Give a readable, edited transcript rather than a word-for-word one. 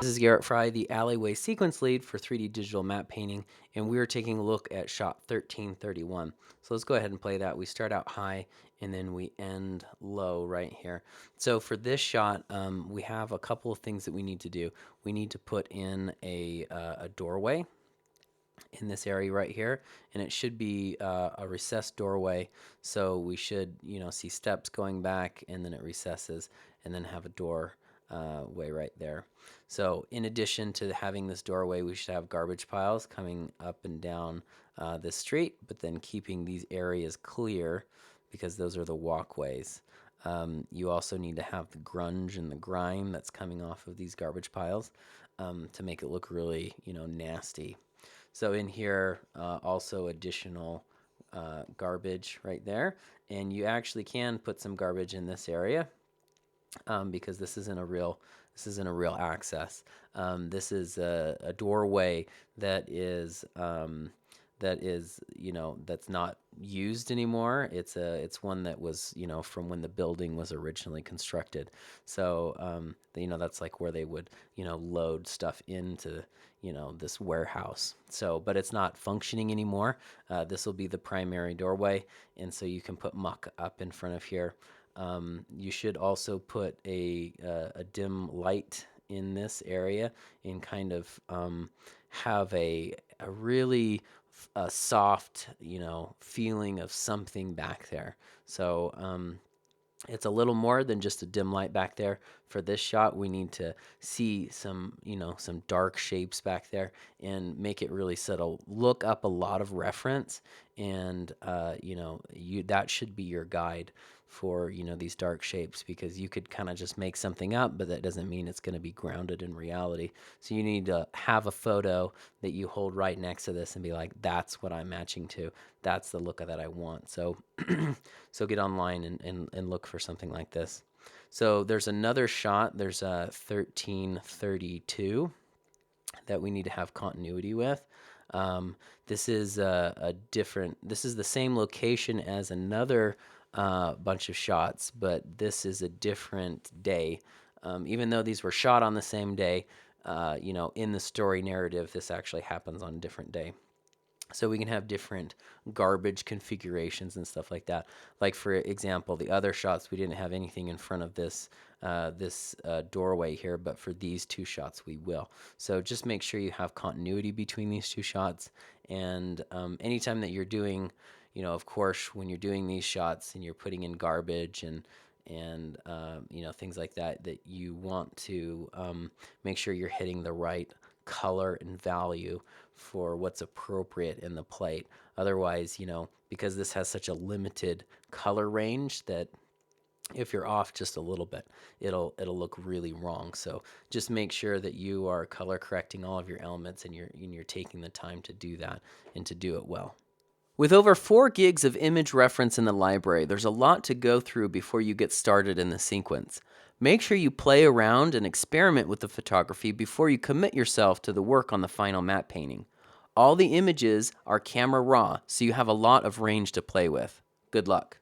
is Garrett Fry, the Alleyway Sequence Lead for 3D Digital Map Painting, and we are taking a look at shot 1331. So let's go ahead and play that. We start out high, and then we end low right here. So for this shot, we have a couple of things that we need to do. We need to put in a doorway in this area right here, and it should be a recessed doorway. So we should, see steps going back, and then it recesses, and then have a door way right there. So in addition to having this doorway, we should have garbage piles coming up and down this street, but then keeping these areas clear because those are the walkways. You also need to have the grunge and the grime that's coming off of these garbage piles to make it look really, nasty. So in here, also additional garbage right there. And you actually can put some garbage in this area because this isn't a real access. This is a doorway that is that's not used anymore. It's one that was from when the building was originally constructed. So that's like where they would load stuff into this warehouse. So but it's not functioning anymore. This will be the primary doorway, and so you can put muck up in front of here. You should also put a dim light in this area and kind of have a really soft, feeling of something back there. So it's a little more than just a dim light back there. For this shot, we need to see some dark shapes back there and make it really subtle. Look up a lot of reference, and that should be your guide for these dark shapes, because you could kind of just make something up, but that doesn't mean it's going to be grounded in reality. So you need to have a photo that you hold right next to this and be like, that's what I'm matching to. That's the look that I want. So so get online and look for something like this. So there's another shot. There's a 1332 that we need to have continuity with. This is this is the same location as another bunch of shots, but this is a different day. Even though these were shot on the same day, in the story narrative, this actually happens on a different day. So we can have different garbage configurations and stuff like that. Like for example, the other shots, we didn't have anything in front of this doorway here, but for these two shots we will. So just make sure you have continuity between these two shots. And anytime that you're doing, of course, when you're doing these shots and you're putting in garbage and things like that, that you want to make sure you're hitting the right color and value for what's appropriate in the plate. Otherwise, because this has such a limited color range, that if you're off just a little bit, it'll look really wrong. So just make sure that you are color correcting all of your elements, and you're taking the time to do that and to do it well. With over 4 gigs of image reference in the library, there's a lot to go through before you get started in the sequence. Make sure you play around and experiment with the photography before you commit yourself to the work on the final matte painting. All the images are camera raw, so you have a lot of range to play with. Good luck.